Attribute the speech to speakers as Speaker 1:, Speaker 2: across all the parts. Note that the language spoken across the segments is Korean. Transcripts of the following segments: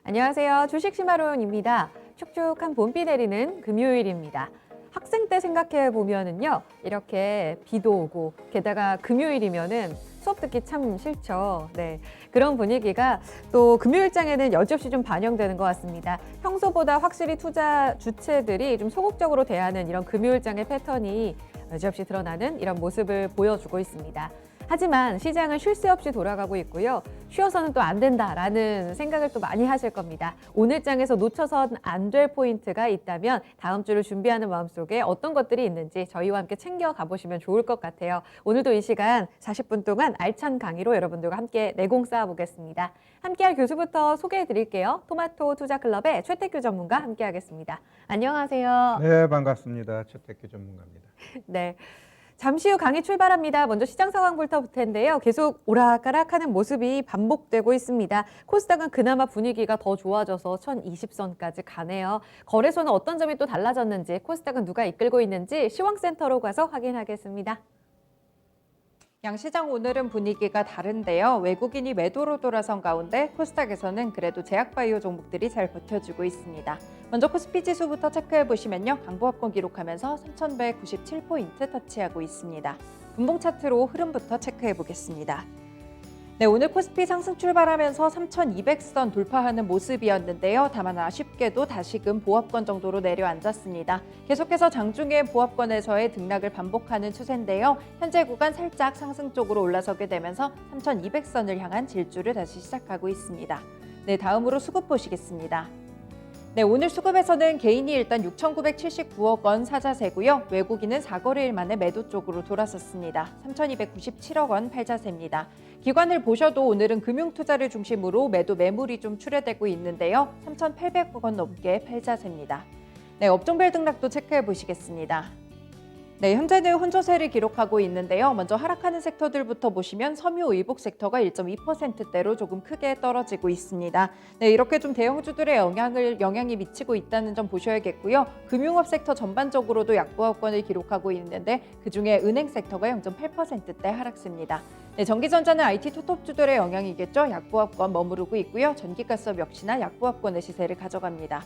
Speaker 1: 안녕하세요. 주식시마론입니다. 축축한 봄비 내리는 금요일입니다. 학생 때 생각해 보면은요, 이렇게 비도 오고 게다가 금요일이면은 수업 듣기 참 싫죠. 네, 그런 분위기가 또 금요일장에는 여지없이 좀 반영되는 것 같습니다. 평소보다 확실히 투자 주체들이 좀 소극적으로 대하는 이런 금요일장의 패턴이 여지없이 드러나는 이런 모습을 보여주고 있습니다. 하지만 시장은 쉴 새 없이 돌아가고 있고요. 쉬어서는 또 안 된다라는 생각을 또 많이 하실 겁니다. 오늘 장에서 놓쳐선 안 될 포인트가 있다면 다음 주를 준비하는 마음속에 어떤 것들이 있는지 저희와 함께 챙겨 가보시면 좋을 것 같아요. 오늘도 이 시간 40분 동안 알찬 강의로 여러분들과 함께 내공 쌓아보겠습니다. 함께할 교수부터 소개해 드릴게요. 토마토 투자클럽의 최태규 전문가 함께하겠습니다. 안녕하세요.
Speaker 2: 네, 반갑습니다. 최태규 전문가입니다.
Speaker 1: 네. 잠시 후 강의 출발합니다. 먼저 시장 상황부터 볼 텐데요. 계속 오락가락하는 모습이 반복되고 있습니다. 코스닥은 그나마 분위기가 더 좋아져서 1020선까지 가네요. 거래소는 어떤 점이 또 달라졌는지, 코스닥은 누가 이끌고 있는지 시황센터로 가서 확인하겠습니다.
Speaker 3: 양시장 오늘은 분위기가 다른데요. 외국인이 매도로 돌아선 가운데 코스닥에서는 그래도 제약바이오 종목들이 잘 버텨주고 있습니다. 먼저 코스피 지수부터 체크해 보시면요. 강보합권 기록하면서 3,197포인트 터치하고 있습니다. 분봉 차트로 흐름부터 체크해 보겠습니다. 네, 오늘 코스피 상승 출발하면서 3,200선 돌파하는 모습이었는데요. 다만 아쉽게도 다시금 보합권 정도로 내려앉았습니다. 계속해서 장중에 보합권에서의 등락을 반복하는 추세인데요. 현재 구간 살짝 상승 쪽으로 올라서게 되면서 3,200선을 향한 질주를 다시 시작하고 있습니다. 네, 다음으로 수급 보시겠습니다. 네, 오늘 수급에서는 개인이 일단 6,979억 원 사자세고요. 외국인은 4거래일 만에 매도 쪽으로 돌아섰습니다. 3,297억 원 팔자세입니다. 기관을 보셔도 오늘은 금융투자를 중심으로 매도 매물이 좀 출회되고 있는데요. 3,800억 원 넘게 팔자세입니다. 네, 업종별 등락도 체크해 보시겠습니다. 네, 현재는 혼조세를 기록하고 있는데요. 먼저 하락하는 섹터들부터 보시면 섬유 의복 섹터가 1.2%대로 조금 크게 떨어지고 있습니다. 네, 이렇게 좀 대형주들의 영향이 미치고 있다는 점 보셔야겠고요. 금융업 섹터 전반적으로도 약보합권을 기록하고 있는데 그중에 은행 섹터가 0.8%대 하락세입니다. 네, 전기전자는 IT 투톱주들의 영향이겠죠. 약보합권 머무르고 있고요. 전기가스업 역시나 약보합권의 시세를 가져갑니다.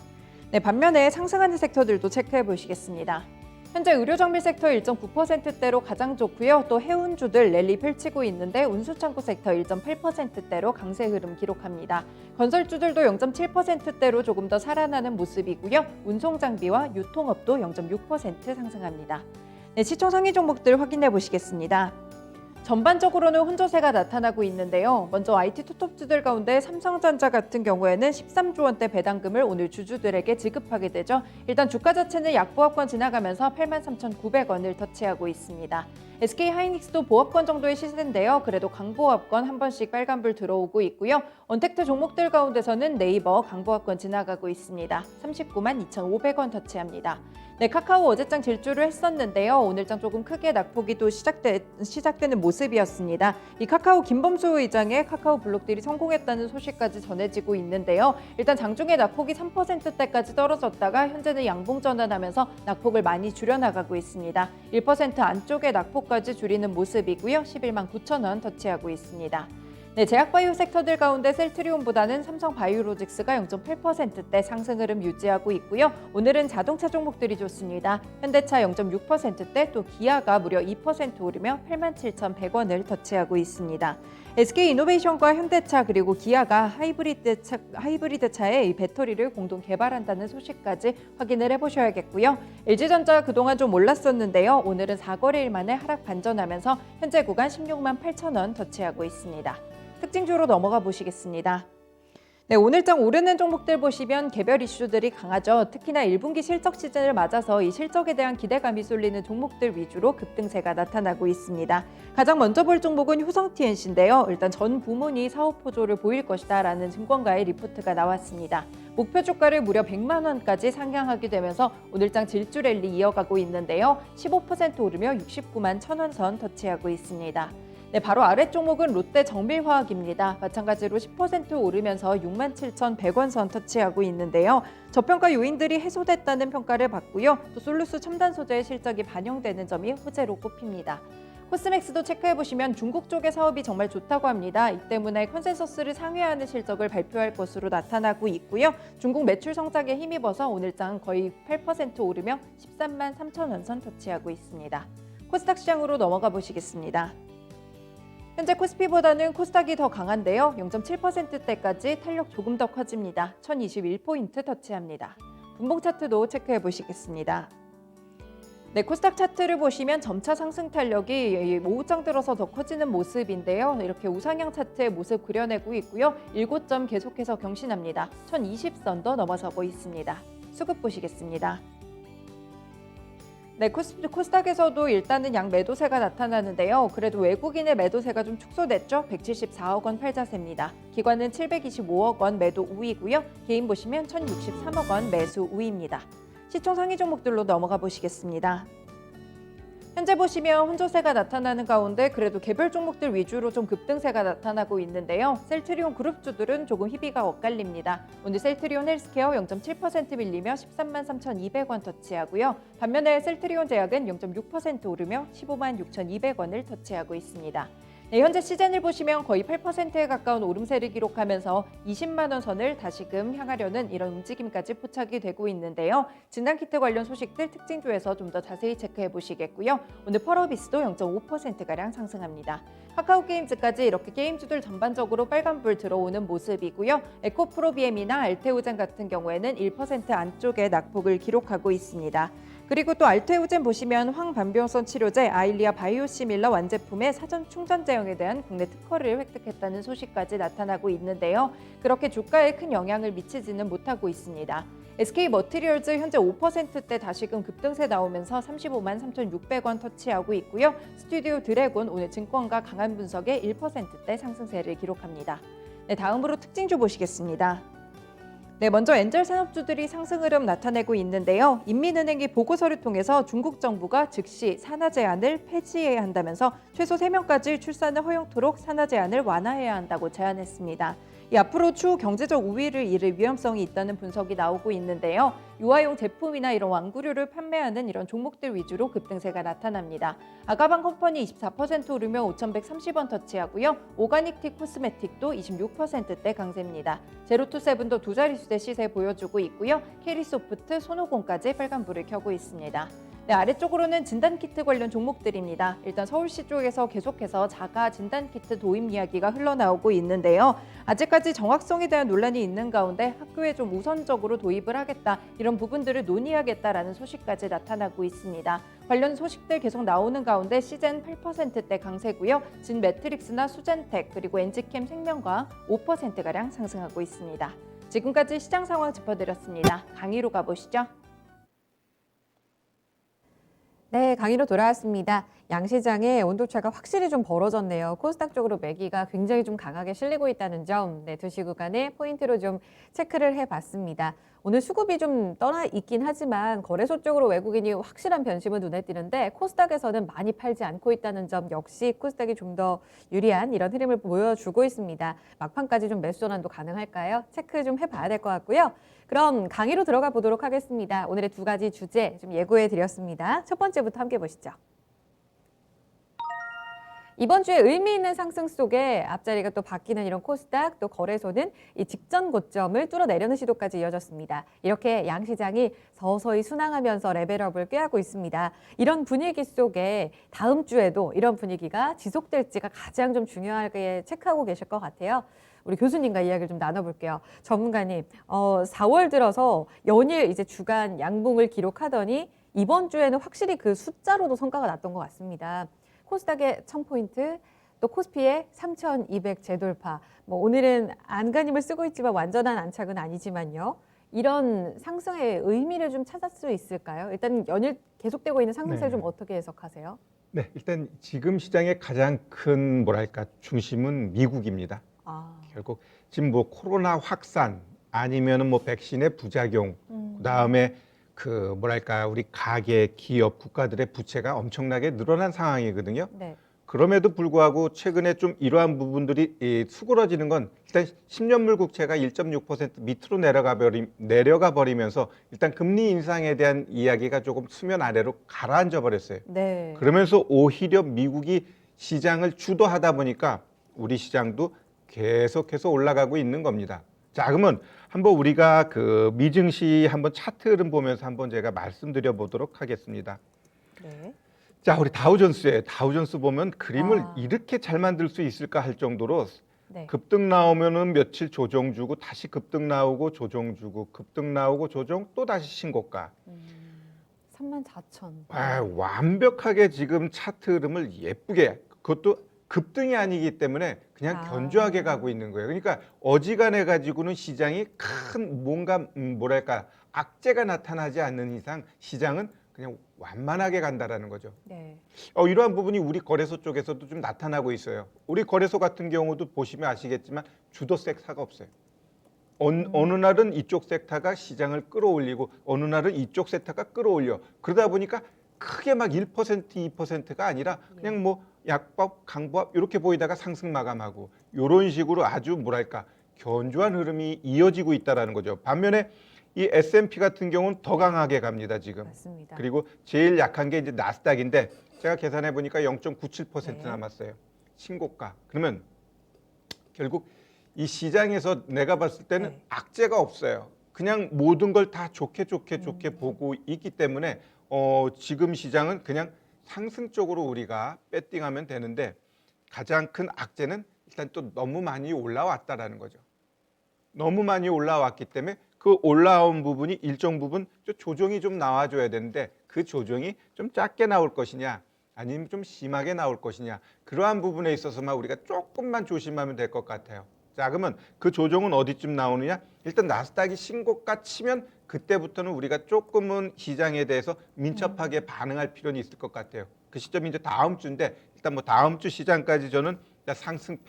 Speaker 3: 네, 반면에 상승하는 섹터들도 체크해 보시겠습니다. 현재 의료정밀 섹터 1.9%대로 가장 좋고요. 또 해운주들 랠리 펼치고 있는데 운수창고 섹터 1.8%대로 강세 흐름 기록합니다. 건설주들도 0.7%대로 조금 더 살아나는 모습이고요. 운송장비와 유통업도 0.6% 상승합니다. 네, 시총 상위 종목들 확인해 보시겠습니다. 전반적으로는 혼조세가 나타나고 있는데요. 먼저 IT 투톱주들 가운데 삼성전자 같은 경우에는 13조 원대 배당금을 오늘 주주들에게 지급하게 되죠. 일단 주가 자체는 약보합권 지나가면서 83,900원을 터치하고 있습니다. SK하이닉스도 보합권 정도의 시세인데요. 그래도 강보합권 한 번씩 빨간불 들어오고 있고요. 언택트 종목들 가운데서는 네이버 강보합권 지나가고 있습니다. 39만 2,500원 터치합니다. 네, 카카오 어제장 질주를 했었는데요. 오늘장 조금 크게 낙폭이 또 시작되는 모습이었습니다. 이 카카오 김범수 의장의 카카오 블록들이 성공했다는 소식까지 전해지고 있는데요. 일단 장중에 낙폭이 3%대까지 떨어졌다가 현재는 양봉 전환하면서 낙폭을 많이 줄여나가고 있습니다. 1% 안쪽의 낙폭까지 줄이는 모습이고요. 11만 9천 원 터치하고 있습니다. 네, 제약바이오 섹터들 가운데 셀트리온보다는 삼성바이오로직스가 0.8%대 상승 흐름 유지하고 있고요. 오늘은 자동차 종목들이 좋습니다. 현대차 0.6%대 또 기아가 무려 2% 오르며 87,100원을 터치하고 있습니다. SK이노베이션과 현대차 그리고 기아가 하이브리드차의 배터리를 공동 개발한다는 소식까지 확인을 해보셔야겠고요. LG전자 그동안 좀 올랐었는데요. 오늘은 4거래일 만에 하락 반전하면서 현재 구간 16만 8천 원 터치하고 있습니다. 특징주로 넘어가 보시겠습니다. 네, 오늘장 오르는 종목들 보시면 개별 이슈들이 강하죠. 특히나 1분기 실적 시즌을 맞아서 이 실적에 대한 기대감이 쏠리는 종목들 위주로 급등세가 나타나고 있습니다. 가장 먼저 볼 종목은 효성TNC인데요. 일단 전 부문이 사업 호조를 보일 것이다 라는 증권가의 리포트가 나왔습니다. 목표 주가를 무려 100만 원까지 상향하게 되면서 오늘장 질주 랠리 이어가고 있는데요. 15% 오르며 69만 1,000원 선 터치하고 있습니다. 네, 바로 아래 종목은 롯데 정밀화학입니다. 마찬가지로 10% 오르면서 67,100원 선 터치하고 있는데요. 저평가 요인들이 해소됐다는 평가를 받고요. 또 솔루스 첨단 소재의 실적이 반영되는 점이 호재로 꼽힙니다. 코스맥스도 체크해보시면 중국 쪽의 사업이 정말 좋다고 합니다. 이 때문에 컨센서스를 상회하는 실적을 발표할 것으로 나타나고 있고요. 중국 매출 성장에 힘입어서 오늘장 거의 8% 오르며 13만 3천 원선 터치하고 있습니다. 코스닥 시장으로 넘어가 보시겠습니다. 현재 코스피보다는 코스닥이 더 강한데요. 0.7%대까지 탄력 조금 더 커집니다. 1021포인트 터치합니다. 분봉 차트도 체크해 보시겠습니다. 네, 코스닥 차트를 보시면 점차 상승 탄력이 오후장 들어서 더 커지는 모습인데요. 이렇게 우상향 차트의 모습 그려내고 있고요. 7점 계속해서 경신합니다. 1020선도 넘어서고 있습니다. 수급 보시겠습니다. 네, 코스닥에서도 일단은 양 매도세가 나타나는데요. 그래도 외국인의 매도세가 좀 축소됐죠. 174억 원 팔자세입니다. 기관은 725억 원 매도 우위고요. 개인 보시면 1063억 원 매수 우위입니다. 시총 상위 종목들로 넘어가 보시겠습니다. 현재 보시면 혼조세가 나타나는 가운데 그래도 개별 종목들 위주로 좀 급등세가 나타나고 있는데요. 셀트리온 그룹주들은 조금 희비가 엇갈립니다. 오늘 셀트리온 헬스케어 0.7% 밀리며 13만 3,200원 터치하고요. 반면에 셀트리온 제약은 0.6% 오르며 15만 6,200원을 터치하고 있습니다. 네, 현재 시젠을 보시면 거의 8%에 가까운 오름세를 기록하면서 20만 원 선을 다시금 향하려는 이런 움직임까지 포착이 되고 있는데요. 진단키트 관련 소식들 특징주에서 좀 더 자세히 체크해 보시겠고요. 오늘 펄어비스도 0.5%가량 상승합니다. 카카오게임즈까지 이렇게 게임주들 전반적으로 빨간불 들어오는 모습이고요. 에코프로비엠이나 알테오젠 같은 경우에는 1% 안쪽에 낙폭을 기록하고 있습니다. 그리고 또 알테오젠 보시면 황반병성 치료제 아일리아 바이오시밀러 완제품의 사전 충전 제형에 대한 국내 특허를 획득했다는 소식까지 나타나고 있는데요. 그렇게 주가에 큰 영향을 미치지는 못하고 있습니다. SK머티리얼즈 현재 5%대 다시금 급등세 나오면서 35만 3,600원 터치하고 있고요. 스튜디오 드래곤 오늘 증권가 강한 분석에 1%대 상승세를 기록합니다. 네, 다음으로 특징주 보시겠습니다. 네, 먼저 엔젤 산업주들이 상승 흐름 나타내고 있는데요. 인민은행이 보고서를 통해서 중국 정부가 즉시 산하 제한을 폐지해야 한다면서 최소 3명까지 출산을 허용토록 산하 제한을 완화해야 한다고 제안했습니다. 앞으로 추후 경제적 우위를 잃을 위험성이 있다는 분석이 나오고 있는데요. 유아용 제품이나 이런 완구류를 판매하는 이런 종목들 위주로 급등세가 나타납니다. 아가방 컴퍼니 24% 오르며 5,130원 터치하고요. 오가닉티 코스메틱도 26%대 강세입니다. 제로투세븐도 두 자릿수대 시세 보여주고 있고요. 캐리소프트, 손오공까지 빨간불을 켜고 있습니다. 네, 아래쪽으로는 진단키트 관련 종목들입니다. 일단 서울시 쪽에서 계속해서 자가 진단키트 도입 이야기가 흘러나오고 있는데요. 아직까지 정확성에 대한 논란이 있는 가운데 학교에 좀 우선적으로 도입을 하겠다, 이런 부분들을 논의하겠다라는 소식까지 나타나고 있습니다. 관련 소식들 계속 나오는 가운데 시젠 8%대 강세고요. 진 매트릭스나 수젠텍 그리고 엔지캠 생명과학 5%가량 상승하고 있습니다. 지금까지 시장 상황 짚어드렸습니다. 강의로 가보시죠.
Speaker 1: 네, 강의로 돌아왔습니다. 양시장의 온도차가 확실히 좀 벌어졌네요. 코스닥 쪽으로 매기가 굉장히 좀 강하게 실리고 있다는 점, 네, 두 시구간의 포인트로 좀 체크를 해봤습니다. 오늘 수급이 좀 떠나 있긴 하지만 거래소 쪽으로 외국인이 확실한 변심은 눈에 띄는데 코스닥에서는 많이 팔지 않고 있다는 점 역시 코스닥이 좀 더 유리한 이런 흐름을 보여주고 있습니다. 막판까지 좀 매수 전환도 가능할까요? 체크 좀 해봐야 될 것 같고요. 그럼 강의로 들어가 보도록 하겠습니다. 오늘의 두 가지 주제 좀 예고해 드렸습니다. 첫 번째부터 함께 보시죠. 이번 주에 의미 있는 상승 속에 앞자리가 또 바뀌는 이런 코스닥, 또 거래소는 이 직전 고점을 뚫어내려는 시도까지 이어졌습니다. 이렇게 양시장이 서서히 순항하면서 레벨업을 꾀하고 있습니다. 이런 분위기 속에 다음 주에도 이런 분위기가 지속될지가 가장 좀 중요하게 체크하고 계실 것 같아요. 우리 교수님과 이야기를 좀 나눠볼게요. 전문가님, 4월 들어서 연일 이제 주간 양봉을 기록하더니 이번 주에는 확실히 그 숫자로도 성과가 났던 것 같습니다. 코스닥의 1000포인트, 또 코스피의 3200 재돌파. 뭐 오늘은 안간힘을 쓰고 있지만 완전한 안착은 아니지만요. 이런 상승의 의미를 좀 찾을 수 있을까요? 일단 연일 계속되고 있는 상승세를 좀 어떻게 해석하세요?
Speaker 2: 네, 일단 지금 시장의 가장 큰 뭐랄까 중심은 미국입니다. 결국 지금 뭐 코로나 확산 아니면은 뭐 백신의 부작용, 그다음에 그 뭐랄까 우리 가계, 기업, 국가들의 부채가 엄청나게 늘어난 상황이거든요.
Speaker 1: 네.
Speaker 2: 그럼에도 불구하고 최근에 좀 이러한 부분들이 수그러지는 건 일단 10년물 국채가 1.6% 밑으로 내려가 버리면서 일단 금리 인상에 대한 이야기가 조금 수면 아래로 가라앉아 버렸어요.
Speaker 1: 네.
Speaker 2: 그러면서 오히려 미국이 시장을 주도하다 보니까 우리 시장도 계속해서 올라가고 있는 겁니다. 자, 그러면 한번 우리가 그 미증시 한번 차트 흐름 보면서 한번 제가 말씀드려 보도록 하겠습니다.
Speaker 1: 네.
Speaker 2: 자, 우리 다우존스에 다우존스 보면 그림을
Speaker 1: 아.
Speaker 2: 이렇게 잘 만들 수 있을까 할 정도로
Speaker 1: 네.
Speaker 2: 급등 나오면은 며칠 조정 주고 다시 급등 나오고 조정 주고 급등 나오고 조정 또 다시 신고가.
Speaker 1: 34,000.
Speaker 2: 완벽하게 지금 차트 흐름을 예쁘게, 그것도 급등이 아니기 때문에 그냥 견조하게 가고 있는 거예요. 그러니까 어지간해 가지고는 시장이 큰 뭔가 뭐랄까 악재가 나타나지 않는 이상 시장은 그냥 완만하게 간다라는 거죠.
Speaker 1: 네.
Speaker 2: 이러한 부분이 우리 거래소 쪽에서도 좀 나타나고 있어요. 우리 거래소 같은 경우도 보시면 아시겠지만 주도 섹터가 없어요. 어느 날은 이쪽 섹터가 시장을 끌어올리고 어느 날은 이쪽 섹터가 끌어올려. 그러다 보니까 크게 막 1%, 2%가 아니라 그냥 뭐 약법, 강보합 이렇게 보이다가 상승 마감하고 이런 식으로 아주 뭐랄까 견조한 흐름이 이어지고 있다라는 거죠. 반면에 이 S&P 같은 경우는 더 강하게 갑니다, 지금.
Speaker 1: 맞습니다.
Speaker 2: 그리고 제일 약한 게 이제 나스닥인데 제가 계산해 보니까 0.97%
Speaker 1: 네.
Speaker 2: 남았어요. 신고가. 그러면 결국 이 시장에서 내가 봤을 때는
Speaker 1: 네.
Speaker 2: 악재가 없어요. 그냥 모든 걸 다 좋게 보고 있기 때문에 지금 시장은 그냥 상승 쪽으로 우리가 배팅하면 되는데 가장 큰 악재는 일단 또 너무 많이 올라왔다라는 거죠. 너무 많이 올라왔기 때문에 그 올라온 부분이 일정 부분 조정이 좀 나와줘야 되는데 그 조정이 좀 작게 나올 것이냐 아니면 좀 심하게 나올 것이냐 그러한 부분에 있어서만 우리가 조금만 조심하면 될 것 같아요. 자, 그러면 그 조정은 어디쯤 나오느냐? 일단 나스닥이 신고가 치면 그때부터는 우리가 조금은 시장에 대해서 민첩하게 반응할 필요는 있을 것 같아요. 그 시점이 이제 다음 주인데 일단 뭐 다음 주 시장까지 저는 상승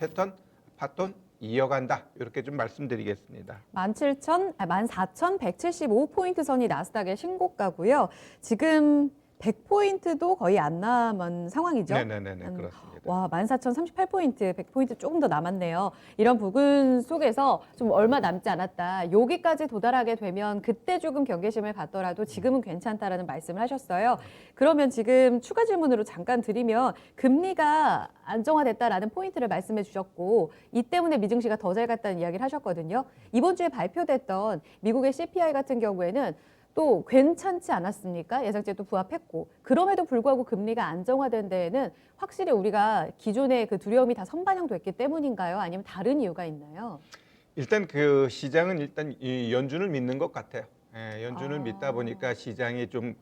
Speaker 2: 파톤 이어간다 이렇게 좀 말씀드리겠습니다.
Speaker 1: 14,175포인트 선이 나스닥의 신고가고요. 지금 100포인트도 거의 안 남은 상황이죠.
Speaker 2: 네네네 그렇습니다.
Speaker 1: 와, 14,038포인트, 100포인트 조금 더 남았네요. 이런 부분 속에서 좀 얼마 남지 않았다. 여기까지 도달하게 되면 그때 조금 경계심을 갖더라도 지금은 괜찮다라는 말씀을 하셨어요. 그러면 지금 추가 질문으로 잠깐 드리면 금리가 안정화됐다라는 포인트를 말씀해 주셨고 이 때문에 미증시가 더 잘 갔다는 이야기를 하셨거든요. 이번 주에 발표됐던 미국의 CPI 같은 경우에는 또 괜찮지 않았습니까? 예상치에 또 부합했고 그럼에도 불구하고 금리가 안정화된 데에는 확실히 우리가 기존의 그 두려움이 다 선반영됐기 때문인가요? 아니면 다른 이유가 있나요?
Speaker 2: 일단 그 시장은 일단 이 연준을 믿는 것 같아요. 연준을 믿다 보니까 시장이 좀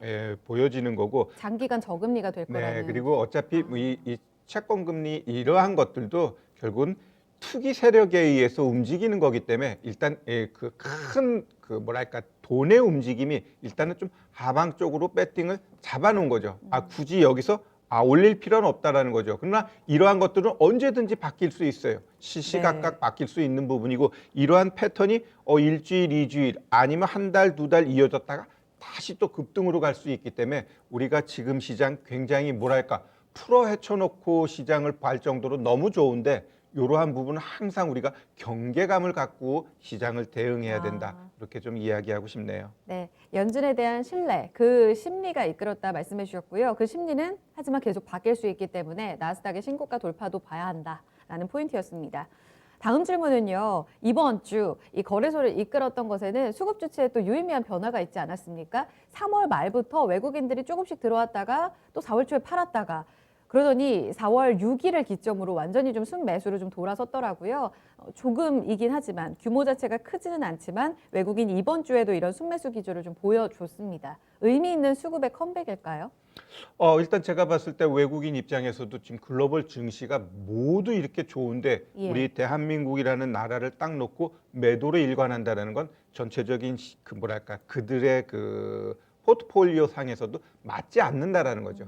Speaker 2: 보여지는 거고
Speaker 1: 장기간 저금리가 될 거라는.
Speaker 2: 그리고 어차피 이 채권 금리 이러한 것들도 결국은 투기 세력에 의해서 움직이는 거기 때문에 일단 그 큰 그 뭐랄까 돈의 움직임이 일단은 좀 하방 쪽으로 배팅을 잡아놓은 거죠. 굳이 여기서 올릴 필요는 없다라는 거죠. 그러나 이러한 것들은 언제든지 바뀔 수 있어요. 시시각각 바뀔 수 있는 부분이고 이러한 패턴이 일주일, 2주일 아니면 한 달, 2달 이어졌다가 다시 또 급등으로 갈 수 있기 때문에 우리가 지금 시장 굉장히 뭐랄까 풀어 헤쳐놓고 시장을 볼 정도로 너무 좋은데 이러한 부분은 항상 우리가 경계감을 갖고 시장을 대응해야 된다. 이렇게 좀 이야기하고 싶네요.
Speaker 1: 네, 연준에 대한 신뢰, 그 심리가 이끌었다 말씀해 주셨고요. 그 심리는 하지만 계속 바뀔 수 있기 때문에 나스닥의 신고가 돌파도 봐야 한다라는 포인트였습니다. 다음 질문은요. 이번 주 이 거래소를 이끌었던 것에는 수급 주체에 또 유의미한 변화가 있지 않았습니까? 3월 말부터 외국인들이 조금씩 들어왔다가 또 4월 초에 팔았다가 그러더니 4월 6일을 기점으로 완전히 좀 순매수로 좀 돌아섰더라고요. 조금이긴 하지만 규모 자체가 크지는 않지만 외국인이 이번 주에도 이런 순매수 기조를 좀 보여줬습니다. 의미 있는 수급의 컴백일까요?
Speaker 2: 일단 제가 봤을 때 외국인 입장에서도 지금 글로벌 증시가 모두 이렇게 좋은데 우리 대한민국이라는 나라를 딱 놓고 매도를 일관한다는 건 전체적인 그 뭐랄까 그들의 그 포트폴리오 상에서도 맞지 않는다라는 거죠.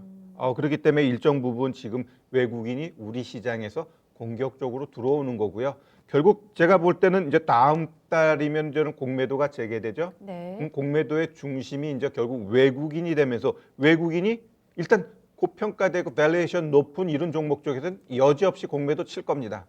Speaker 2: 그렇기 때문에 일정 부분 지금 외국인이 우리 시장에서 공격적으로 들어오는 거고요. 결국 제가 볼 때는 이제 다음 달이면 저는 공매도가 재개되죠.
Speaker 1: 네.
Speaker 2: 공매도의 중심이 이제 결국 외국인이 되면서 외국인이 일단 고평가되고 밸류에이션 높은 이런 종목 쪽에서는 여지없이 공매도 칠 겁니다.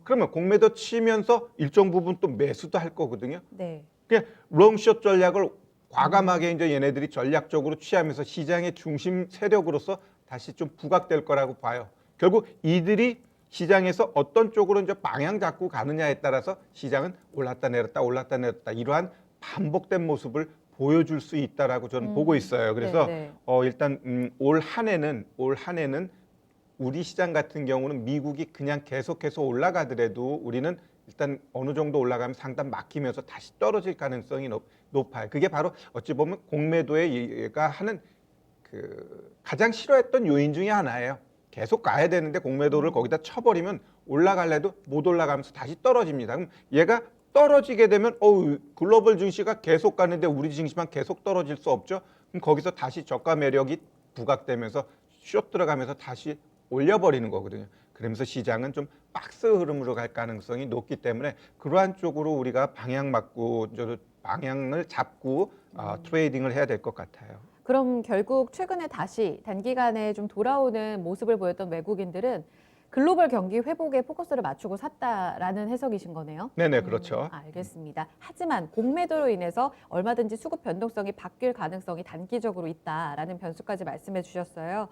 Speaker 2: 그러면 공매도 치면서 일정 부분 또 매수도 할 거거든요.
Speaker 1: 네.
Speaker 2: 그냥 롱숏 전략을 과감하게 이제 얘네들이 전략적으로 취하면서 시장의 중심 세력으로서 다시 좀 부각될 거라고 봐요. 결국 이들이 시장에서 어떤 쪽으로 이제 방향 잡고 가느냐에 따라서 시장은 올랐다 내렸다 이러한 반복된 모습을 보여줄 수 있다라고 저는 보고 있어요. 그래서
Speaker 1: 네네.
Speaker 2: 일단 올 한해는 우리 시장 같은 경우는 미국이 그냥 계속해서 올라가더라도 우리는 일단 어느 정도 올라가면 상단 막히면서 다시 떨어질 가능성이 높아요. 그게 바로 어찌 보면 공매도에 얘가 하는 그 가장 싫어했던 요인 중에 하나예요. 계속 가야 되는데 공매도를 거기다 쳐버리면 올라갈래도 못 올라가면서 다시 떨어집니다. 그럼 얘가 떨어지게 되면 글로벌 증시가 계속 가는데 우리 증시만 계속 떨어질 수 없죠. 그럼 거기서 다시 저가 매력이 부각되면서 숏 들어가면서 다시 올려버리는 거거든요. 그러면서 시장은 좀 박스 흐름으로 갈 가능성이 높기 때문에 그러한 쪽으로 우리가 방향을 잡고 트레이딩을 해야 될 것 같아요.
Speaker 1: 그럼 결국 최근에 다시 단기간에 좀 돌아오는 모습을 보였던 외국인들은 글로벌 경기 회복에 포커스를 맞추고 샀다라는 해석이신 거네요.
Speaker 2: 네네, 그렇죠.
Speaker 1: 알겠습니다. 하지만 공매도로 인해서 얼마든지 수급 변동성이 바뀔 가능성이 단기적으로 있다라는 변수까지 말씀해 주셨어요.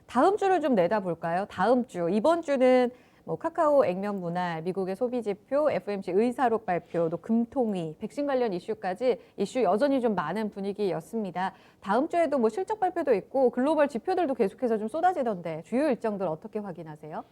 Speaker 1: 다음 주를 좀 내다볼까요? 다음 주, 이번 주는 뭐 카카오 액면 분할, 미국의 소비 지표, FOMC 의사록 발표, 또 금통위, 백신 관련 이슈까지 이슈 여전히 좀 많은 분위기였습니다. 다음 주에도 뭐 실적 발표도 있고 글로벌 지표들도 계속해서 좀 쏟아지던데 주요 일정들 어떻게 확인하세요?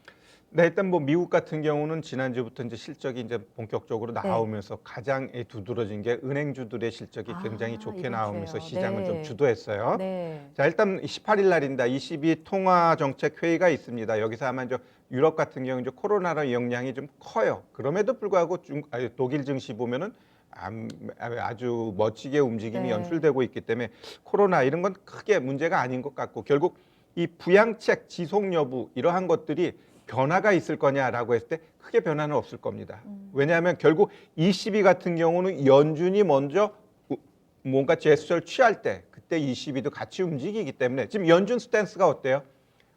Speaker 2: 네, 일단 뭐 미국 같은 경우는 지난주부터 이제 실적이 이제 본격적으로 나오면서 가장 두드러진 게 은행주들의 실적이 굉장히 좋게
Speaker 1: 이번
Speaker 2: 나오면서
Speaker 1: 주에요.
Speaker 2: 시장을
Speaker 1: 네.
Speaker 2: 좀 주도했어요.
Speaker 1: 네.
Speaker 2: 자, 일단 18일 날입니다. 22 통화 정책 회의가 있습니다. 여기서 아마 이제 유럽 같은 경우 이제 코로나로 영향이 좀 커요. 그럼에도 불구하고 독일 증시 보면은 아주 멋지게 움직임이
Speaker 1: 네.
Speaker 2: 연출되고 있기 때문에 코로나 이런 건 크게 문제가 아닌 것 같고 결국 이 부양책 지속 여부 이러한 것들이 변화가 있을 거냐라고 했을 때 크게 변화는 없을 겁니다. 왜냐하면 결국 ECB 같은 경우는 연준이 먼저 뭔가 제스처를 취할 때 그때 ECB도 같이 움직이기 때문에 지금 연준 스탠스가 어때요?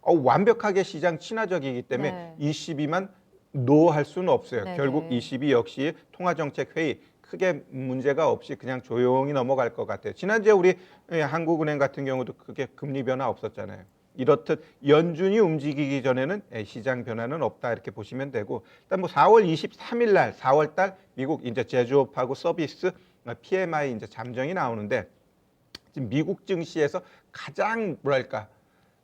Speaker 2: 완벽하게 시장 친화적이기 때문에
Speaker 1: 네.
Speaker 2: ECB만 노할 수는 없어요.
Speaker 1: 네네.
Speaker 2: 결국 ECB 역시 통화정책 회의 크게 문제가 없이 그냥 조용히 넘어갈 것 같아요. 지난주에 우리 한국은행 같은 경우도 크게 금리 변화 없었잖아요. 이렇듯 연준이 움직이기 전에는 시장 변화는 없다 이렇게 보시면 되고 일단 뭐 4월 23일 날 4월 달 미국 이제 제조업하고 서비스 PMI 이제 잠정이 나오는데 지금 미국 증시에서 가장 뭐랄까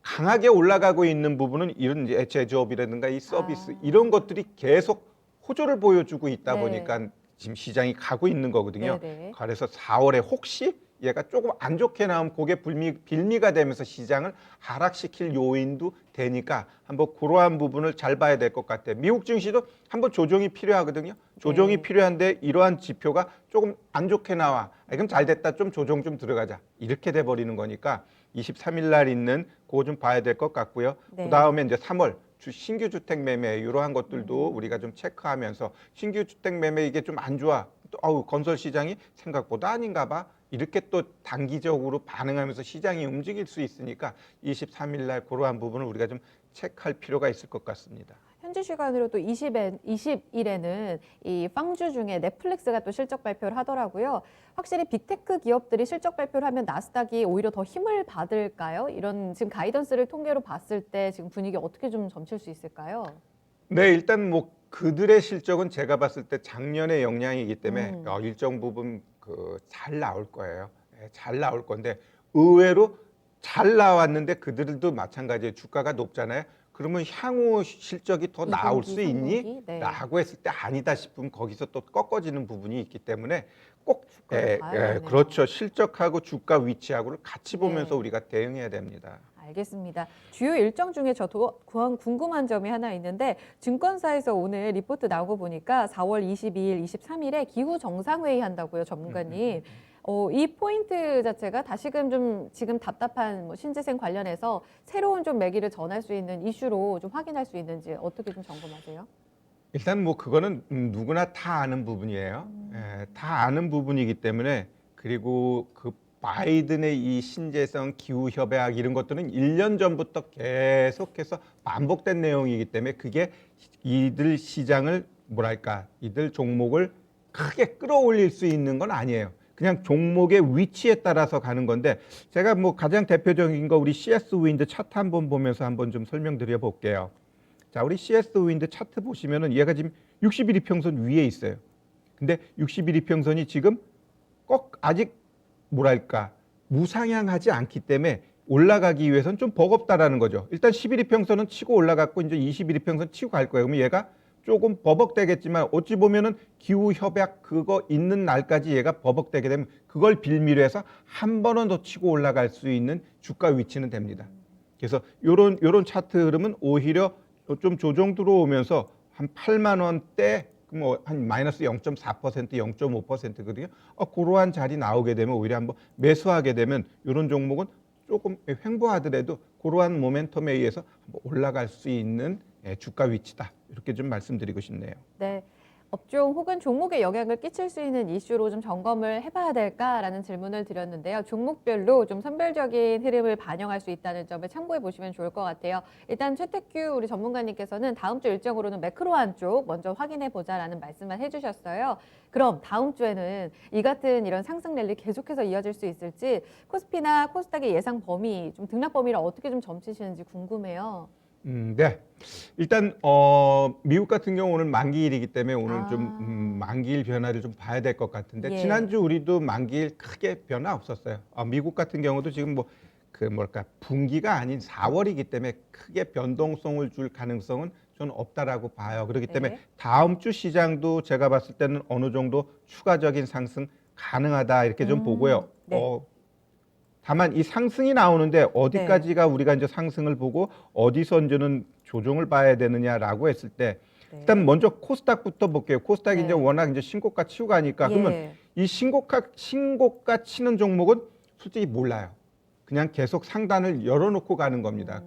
Speaker 2: 강하게 올라가고 있는 부분은 이런 이제 제조업이라든가 이 서비스 이런 것들이 계속 호조를 보여주고 있다
Speaker 1: 네.
Speaker 2: 보니까 지금 시장이 가고 있는 거거든요.
Speaker 1: 네네.
Speaker 2: 그래서 4월에 혹시 얘가 조금 안 좋게 나오면 그게 빌미가 되면서 시장을 하락시킬 요인도 되니까 한번 그러한 부분을 잘 봐야 될 것 같아요. 미국 증시도 한번 조정이 필요하거든요. 조정이
Speaker 1: 네.
Speaker 2: 필요한데 이러한 지표가 조금 안 좋게 나와. 그럼 잘 됐다. 좀 조정 좀 들어가자. 이렇게 돼 버리는 거니까 23일 날 있는 그거 좀 봐야 될 것 같고요.
Speaker 1: 네.
Speaker 2: 그다음에 이제 3월 신규 주택 매매 이러한 것들도 우리가 좀 체크하면서 신규 주택 매매 이게 좀 안 좋아. 또 건설 시장이 생각보다 아닌가 봐. 이렇게 또 단기적으로 반응하면서 시장이 움직일 수 있으니까 23일 날 그러한 부분을 우리가 좀 체크할 필요가 있을 것 같습니다.
Speaker 1: 현지 시간으로 또 20일에는 이 빵주 중에 넷플릭스가 또 실적 발표를 하더라고요. 확실히 빅테크 기업들이 실적 발표를 하면 나스닥이 오히려 더 힘을 받을까요? 이런 지금 가이던스를 통계로 봤을 때 지금 분위기 어떻게 좀 점칠 수 있을까요?
Speaker 2: 네, 일단 뭐 그들의 실적은 제가 봤을 때 작년의 영향이기 때문에 일정 부분 잘 나올 거예요. 잘 나올 건데 의외로 잘 나왔는데 그들도 마찬가지예요. 주가가 높잖아요. 그러면 향후 실적이 더 나올
Speaker 1: 2분기,
Speaker 2: 수 있니?
Speaker 1: 3분기? 네.
Speaker 2: 라고 했을 때 아니다 싶으면 거기서 또 꺾어지는 부분이 있기 때문에 꼭
Speaker 1: 주가를 봐야겠네요.
Speaker 2: 그렇죠. 실적하고 주가 위치하고를 같이 보면서
Speaker 1: 네.
Speaker 2: 우리가 대응해야 됩니다.
Speaker 1: 알겠습니다. 주요 일정 중에 저도 궁금한 점이 하나 있는데 증권사에서 오늘 리포트 나오고 보니까 4월 22일, 23일에 기후 정상회의 한다고요, 전문가님. 이 포인트 자체가 다시금 좀 지금 답답한 뭐 신재생 관련해서 새로운 좀 매기를 전할 수 있는 이슈로 좀 확인할 수 있는지 어떻게 좀 점검하세요?
Speaker 2: 일단 뭐 그거는 누구나 다 아는 부분이에요. 다 아는 부분이기 때문에 그리고 그 바이든의 이 신재생 기후 협약 이런 것들은 1년 전부터 계속해서 반복된 내용이기 때문에 그게 이들 시장을 뭐랄까 이들 종목을 크게 끌어올릴 수 있는 건 아니에요. 그냥 종목의 위치에 따라서 가는 건데 제가 뭐 가장 대표적인 거 우리 CS 윈드 차트 한번 보면서 한번 좀 설명드려 볼게요. 자, 우리 CS 윈드 차트 보시면은 얘가 지금 60일 이평선 위에 있어요. 근데 60일 이평선이 지금 꼭 아직 뭐랄까 무상향하지 않기 때문에 올라가기 위해서는 좀 버겁다라는 거죠. 일단 10일 이평선은 치고 올라갔고 이제 20일 이평선 치고 갈 거예요. 그러면 얘가 조금 버벅대겠지만 어찌 보면은 기후 협약 그거 있는 날까지 얘가 버벅대게 되면 그걸 빌미로 해서 한 번은 더 치고 올라갈 수 있는 주가 위치는 됩니다. 그래서 요런 차트 흐름은 오히려 좀 조정 들어오면서 한 8만 원대 뭐 한 마이너스 0.4%, 0.5%거든요. 그러한 자리 나오게 되면 오히려 한번 매수하게 되면 이런 종목은 조금 횡보하더라도 그러한 모멘텀에 의해서 한번 올라갈 수 있는 주가 위치다. 이렇게 좀 말씀드리고 싶네요.
Speaker 1: 네. 업종 혹은 종목에 영향을 끼칠 수 있는 이슈로 좀 점검을 해봐야 될까라는 질문을 드렸는데요. 종목별로 좀 선별적인 흐름을 반영할 수 있다는 점을 참고해 보시면 좋을 것 같아요. 일단 최택규 우리 전문가님께서는 다음 주 일정으로는 매크로한 쪽 먼저 확인해 보자라는 말씀을 해주셨어요. 그럼 다음 주에는 이 같은 이런 상승 랠리 계속해서 이어질 수 있을지 코스피나 코스닥의 예상 범위, 좀 등락 범위를 어떻게 좀 점치시는지 궁금해요.
Speaker 2: 네. 일단 미국 같은 경우 오늘 만기일이기 때문에 오늘 좀 만기일 변화를 좀 봐야 될 것 같은데
Speaker 1: 예.
Speaker 2: 지난주 우리도 만기일 크게 변화 없었어요. 미국 같은 경우도 지금 뭐 그 뭘까 분기가 아닌 4월이기 때문에 크게 변동성을 줄 가능성은 저는 없다라고 봐요. 그렇기 때문에
Speaker 1: 네.
Speaker 2: 다음 주 시장도 제가 봤을 때는 어느 정도 추가적인 상승 가능하다 이렇게 좀 보고요.
Speaker 1: 네.
Speaker 2: 다만 이 상승이 나오는데 어디까지가 우리가 이제 상승을 보고 어디서 이제는 조정을 봐야 되느냐라고 했을 때
Speaker 1: 네.
Speaker 2: 일단 먼저 코스닥부터 볼게요. 코스닥이
Speaker 1: 네.
Speaker 2: 이제 워낙 이제 신고가 치고 가니까 그러면
Speaker 1: 예.
Speaker 2: 이 신고가 치는 종목은 솔직히 몰라요. 그냥 계속 상단을 열어놓고 가는 겁니다.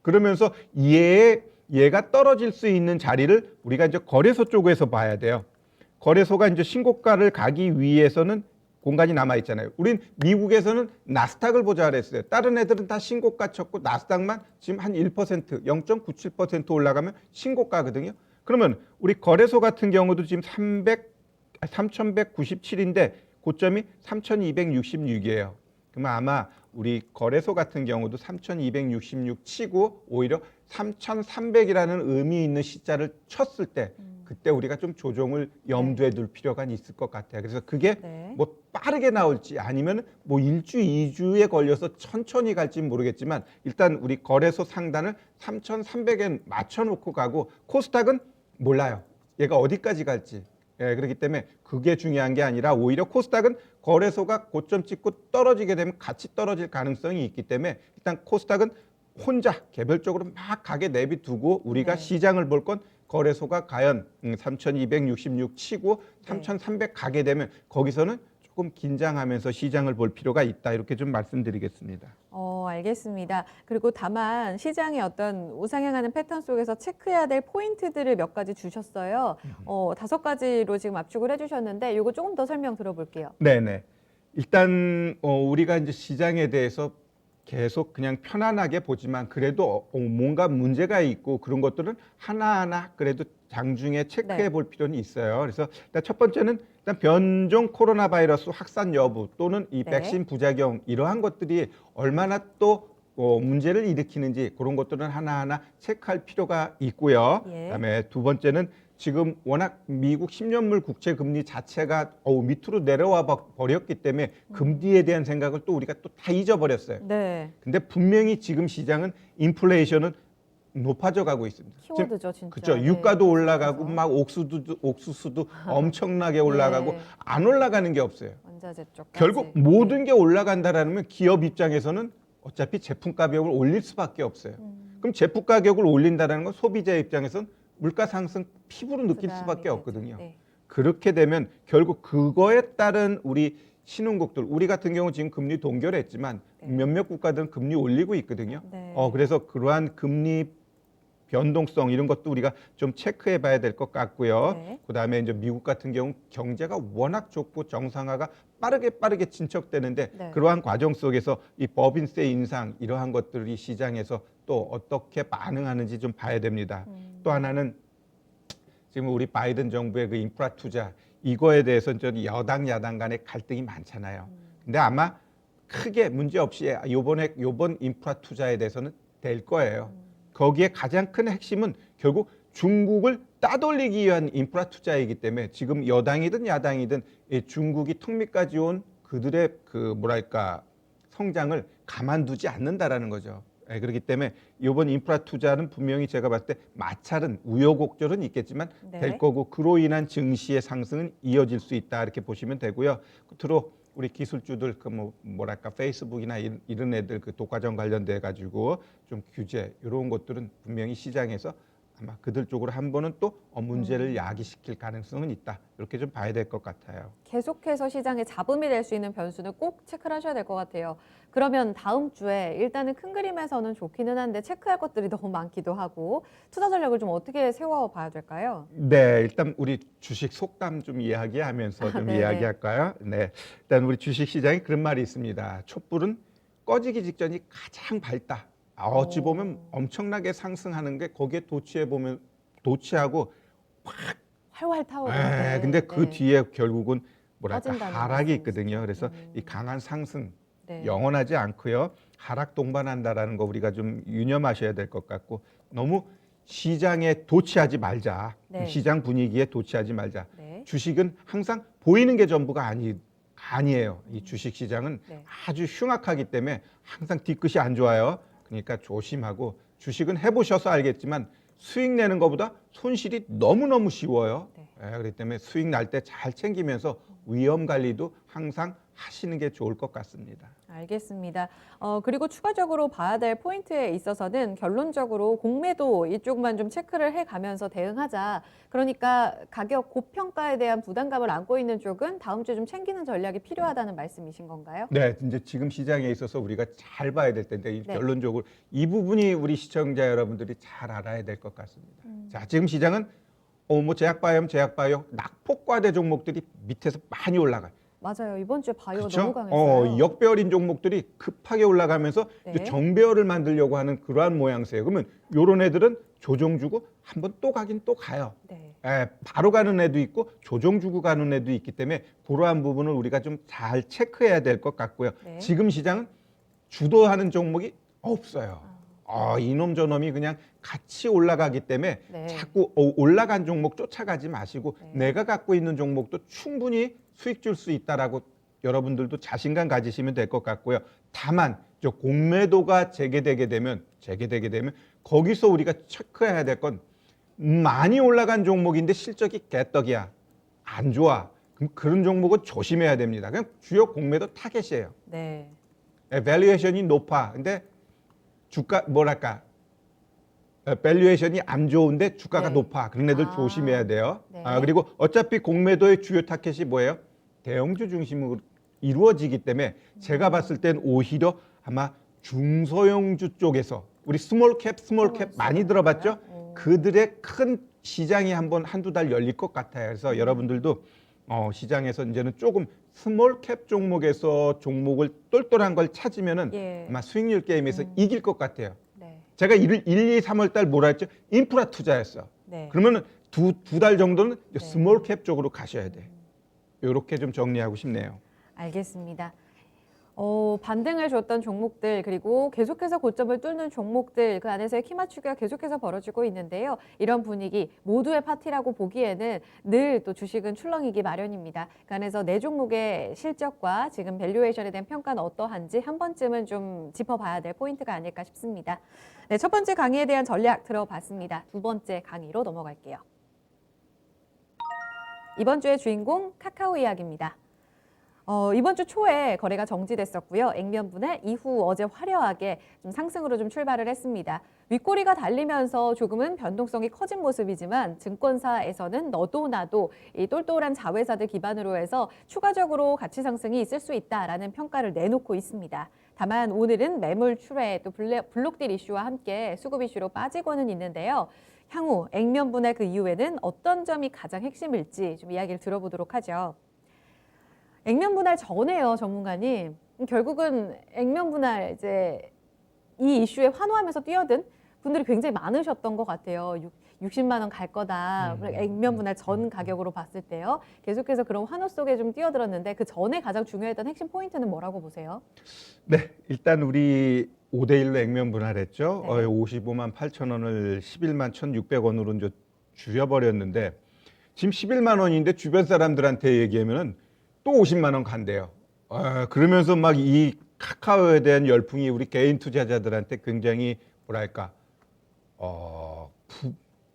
Speaker 2: 그러면서 얘가 떨어질 수 있는 자리를 우리가 이제 거래소 쪽에서 봐야 돼요. 거래소가 이제 신고가를 가기 위해서는 공간이 남아 있잖아요. 우린 미국에서는 나스닥을 보자 그랬어요. 다른 애들은 다 신고가 쳤고 나스닥만 지금 한 1%, 0.97% 올라가면 신고가거든요. 그러면 우리 거래소 같은 경우도 지금 3,197인데 고점이 3,266이에요. 그러면 아마 우리 거래소 같은 경우도 3,266 치고 오히려 3,300이라는 의미 있는 시자를 쳤을 때 그때 우리가 좀 조정을 염두에 둘 필요가 있을 것 같아요. 그래서 그게
Speaker 1: 네.
Speaker 2: 뭐 빠르게 나올지 아니면 뭐 1주, 2주에 걸려서 천천히 갈지 모르겠지만 일단 우리 거래소 상단을 3,300에 맞춰놓고 가고 코스닥은 몰라요. 얘가 어디까지 갈지. 예, 그렇기 때문에 그게 중요한 게 아니라 오히려 코스닥은 거래소가 고점 찍고 떨어지게 되면 같이 떨어질 가능성이 있기 때문에 일단 코스닥은 혼자 개별적으로 막 가게 내비두고 우리가
Speaker 1: 네.
Speaker 2: 시장을 볼 건 거래소가 과연 3,266 치고 3,300 가게 되면 거기서는 조금 긴장하면서 시장을 볼 필요가 있다. 이렇게 좀 말씀드리겠습니다.
Speaker 1: 알겠습니다. 그리고 다만 시장의 어떤 우상향하는 패턴 속에서 체크해야 될 포인트들을 몇 가지 주셨어요. 5가지로 지금 압축을 해주셨는데 이거 조금 더 설명 들어볼게요.
Speaker 2: 네네. 일단 우리가 이제 시장에 대해서 계속 그냥 편안하게 보지만 그래도 뭔가 문제가 있고 그런 것들은 하나하나 그래도 장중에 체크해 볼 필요는 있어요. 그래서 일단 첫 번째는 일단 변종 코로나 바이러스 확산 여부 또는 이
Speaker 1: 네.
Speaker 2: 백신 부작용 이러한 것들이 얼마나 또 문제를 일으키는지 그런 것들은 하나하나 체크할 필요가 있고요.
Speaker 1: 예.
Speaker 2: 그다음에 두 번째는 지금 워낙 미국 10년물 국채 금리 자체가 밑으로 내려와 버렸기 때문에 금리에 대한 생각을 또 우리가 또 다 잊어버렸어요.
Speaker 1: 네.
Speaker 2: 근데 분명히 지금 시장은 인플레이션은 높아져 가고 있습니다.
Speaker 1: 키워드죠, 진짜.
Speaker 2: 그렇죠.
Speaker 1: 네,
Speaker 2: 유가도
Speaker 1: 그래서.
Speaker 2: 올라가고 막 옥수수도 엄청나게 올라가고
Speaker 1: 네.
Speaker 2: 안 올라가는 게 없어요.
Speaker 1: 원자재 쪽까지.
Speaker 2: 결국 모든 게 올라간다라는 기업 입장에서는 어차피 제품 가격을 올릴 수밖에 없어요. 그럼 제품 가격을 올린다는 건 소비자 입장에서는 물가 상승 피부로 느낄 수밖에 없거든요.
Speaker 1: 네.
Speaker 2: 그렇게 되면 결국 그거에 따른 우리 신흥국들, 우리 같은 경우 지금 금리 동결했지만
Speaker 1: 네.
Speaker 2: 몇몇 국가들은 금리 올리고 있거든요.
Speaker 1: 네.
Speaker 2: 그래서 그러한 금리 변동성 이런 것도 우리가 좀 체크해 봐야 될 것 같고요.
Speaker 1: 네.
Speaker 2: 그다음에 이제 미국 같은 경우 경제가 워낙 좋고 정상화가 빠르게 진척되는데
Speaker 1: 네.
Speaker 2: 그러한 과정 속에서 이 법인세 인상 이러한 것들이 시장에서 또 어떻게 반응하는지 좀 봐야 됩니다. 또 하나는 지금 우리 바이든 정부의 그 인프라 투자 이거에 대해서 여당 야당 간의 갈등이 많잖아요. 근데 아마 크게 문제 없이 요번 인프라 투자에 대해서는 될 거예요. 거기에 가장 큰 핵심은 결국 중국을 따돌리기 위한 인프라 투자이기 때문에 지금 여당이든 야당이든 이 중국이 턱 밑까지 온 그들의 그 뭐랄까 성장을 가만두지 않는다라는 거죠. 그렇기 때문에 이번 인프라 투자는 분명히 제가 봤을 때 마찰은 우여곡절은 있겠지만
Speaker 1: 네.
Speaker 2: 될 거고 그로 인한 증시의 상승은 이어질 수 있다 이렇게 보시면 되고요. 끝으로 우리 기술주들 그 뭐랄까 페이스북이나 이런 애들 그 독과점 관련돼 가지고 좀 규제 이런 것들은 분명히 시장에서 아마 그들 쪽으로 한 번은 또 문제를 야기시킬 가능성은 있다. 이렇게 좀 봐야 될 것 같아요.
Speaker 1: 계속해서 시장에 잡음이 될 수 있는 변수는 꼭 체크를 하셔야 될 것 같아요. 그러면 다음 주에 일단은 큰 그림에서는 좋기는 한데 체크할 것들이 너무 많기도 하고 투자 전략을 좀 어떻게 세워봐야 될까요?
Speaker 2: 네, 일단 우리 주식 속담 좀 이야기하면서 좀
Speaker 1: 네네.
Speaker 2: 이야기할까요? 네, 일단 우리 주식 시장에 그런 말이 있습니다. 촛불은 꺼지기 직전이 가장 밝다. 어찌 보면 엄청나게 상승하는 게 거기에 도취하고
Speaker 1: 활활 타오르는데.
Speaker 2: 근데 그 뒤에 결국은 뭐랄까
Speaker 1: 꺼진다는
Speaker 2: 하락이
Speaker 1: 말씀이시죠.
Speaker 2: 있거든요. 그래서 이 강한 상승
Speaker 1: 네.
Speaker 2: 영원하지 않고요. 하락 동반한다라는 거 우리가 좀 유념하셔야 될 것 같고 너무 시장에 도취하지 말자.
Speaker 1: 네.
Speaker 2: 시장 분위기에 도취하지 말자.
Speaker 1: 네.
Speaker 2: 주식은 항상 보이는 게 전부가 아니에요. 이 주식 시장은
Speaker 1: 네.
Speaker 2: 아주 흉악하기 때문에 항상 뒤끝이 안 좋아요. 그러니까 조심하고 주식은 해보셔서 알겠지만 수익 내는 것보다 손실이 너무너무 쉬워요.
Speaker 1: 네.
Speaker 2: 그렇기 때문에 수익 날 때 잘 챙기면서 위험 관리도 항상 하시는 게 좋을 것 같습니다.
Speaker 1: 알겠습니다. 그리고 추가적으로 봐야 될 포인트에 있어서는 결론적으로 공매도 이쪽만 좀 체크를 해가면서 대응하자. 그러니까 가격 고평가에 대한 부담감을 안고 있는 쪽은 다음 주에 좀 챙기는 전략이 필요하다는 말씀이신 건가요?
Speaker 2: 네, 이제 지금 시장에 있어서 우리가 잘 봐야 될 텐데
Speaker 1: 네.
Speaker 2: 결론적으로 이 부분이 우리 시청자 여러분들이 잘 알아야 될 것 같습니다. 자, 지금 시장은 뭐 제약바이오 낙폭과대 종목들이 밑에서 많이 올라가요.
Speaker 1: 맞아요. 이번 주에 바이오
Speaker 2: 그렇죠?
Speaker 1: 너무 강했어요.
Speaker 2: 역배열인 종목들이 급하게 올라가면서
Speaker 1: 네.
Speaker 2: 이제 정배열을 만들려고 하는 그러한 모양새예요. 그러면 요런 애들은 조정 주고 한번 또 가긴 또 가요.
Speaker 1: 네.
Speaker 2: 바로 가는 애도 있고 조정 주고 가는 애도 있기 때문에 그러한 부분을 우리가 좀 잘 체크해야 될 것 같고요.
Speaker 1: 네.
Speaker 2: 지금 시장은 주도하는 종목이 없어요. 이놈 저놈이 그냥 같이 올라가기 때문에
Speaker 1: 네.
Speaker 2: 자꾸 올라간 종목 쫓아가지 마시고
Speaker 1: 네.
Speaker 2: 내가 갖고 있는 종목도 충분히 수익 줄 수 있다라고 여러분들도 자신감 가지시면 될 것 같고요. 다만 저 공매도가 재개되게 되면 거기서 우리가 체크해야 될 건 많이 올라간 종목인데 실적이 개떡이야. 안 좋아. 그럼 그런 종목은 조심해야 됩니다. 그냥 주요 공매도 타겟이에요.
Speaker 1: 네.
Speaker 2: 밸류에이션이 높아. 근데 주가 뭐랄까 밸류에이션이 안 좋은데 주가가
Speaker 1: 네.
Speaker 2: 높아. 그런 애들
Speaker 1: 아.
Speaker 2: 조심해야 돼요.
Speaker 1: 네.
Speaker 2: 그리고 어차피 공매도의 주요 타겟이 뭐예요? 대형주 중심으로 이루어지기 때문에 제가 봤을 땐 오히려 아마 중소형주 쪽에서 우리 스몰캡 많이 들어봤죠? 그들의 큰 시장이 한두 달 열릴 것 같아요. 그래서 여러분들도 시장에서 이제는 조금 스몰캡 종목에서 종목을 똘똘한 걸 찾으면은
Speaker 1: 예.
Speaker 2: 아마 수익률 게임에서 이길 것 같아요.
Speaker 1: 네.
Speaker 2: 제가 1, 2, 3월 달 뭐라 했죠? 인프라 투자였어.
Speaker 1: 네.
Speaker 2: 그러면은 두 달 정도는
Speaker 1: 네.
Speaker 2: 스몰캡 쪽으로 가셔야 돼. 이렇게 좀 정리하고 싶네요.
Speaker 1: 알겠습니다. 반등을 줬던 종목들 그리고 계속해서 고점을 뚫는 종목들 그 안에서의 키 맞추기가 계속해서 벌어지고 있는데요. 이런 분위기 모두의 파티라고 보기에는 늘 또 주식은 출렁이기 마련입니다. 그 안에서 네 종목의 실적과 지금 밸류에이션에 대한 평가는 어떠한지 한 번쯤은 좀 짚어봐야 될 포인트가 아닐까 싶습니다. 네, 첫 번째 강의에 대한 전략 들어봤습니다. 두 번째 강의로 넘어갈게요. 이번 주의 주인공 카카오 이야기입니다. 이번 주 초에 거래가 정지됐었고요. 액면분할 이후 어제 화려하게 좀 상승으로 좀 출발을 했습니다. 윗꼬리가 달리면서 조금은 변동성이 커진 모습이지만 증권사에서는 너도 나도 이 똘똘한 자회사들 기반으로 해서 추가적으로 가치 상승이 있을 수 있다라는 평가를 내놓고 있습니다. 다만 오늘은 매물 출회 또 블록딜 이슈와 함께 수급 이슈로 빠지고는 있는데요. 향후 액면 분할 그 이후에는 어떤 점이 가장 핵심일지 좀 이야기를 들어보도록 하죠. 액면 분할 전에요, 전문가님. 결국은 액면 분할 이제 이 이슈에 환호하면서 뛰어든 분들이 굉장히 많으셨던 것 같아요. 60만 원 갈 거다. 액면 분할 전 가격으로 봤을 때요. 계속해서 그런 환호 속에 좀 뛰어들었는데 그 전에 가장 중요했던 핵심 포인트는 뭐라고 보세요?
Speaker 2: 네, 일단 우리 5대1로 액면 분할했죠.
Speaker 1: 네.
Speaker 2: 55만 8천 원을 11만 1,600원으로 이제 줄여버렸는데 지금 11만 원인데 주변 사람들한테 얘기하면은 또 50만 원 간대요. 그러면서 막 이 카카오에 대한 열풍이 우리 개인 투자자들한테 굉장히 뭐랄까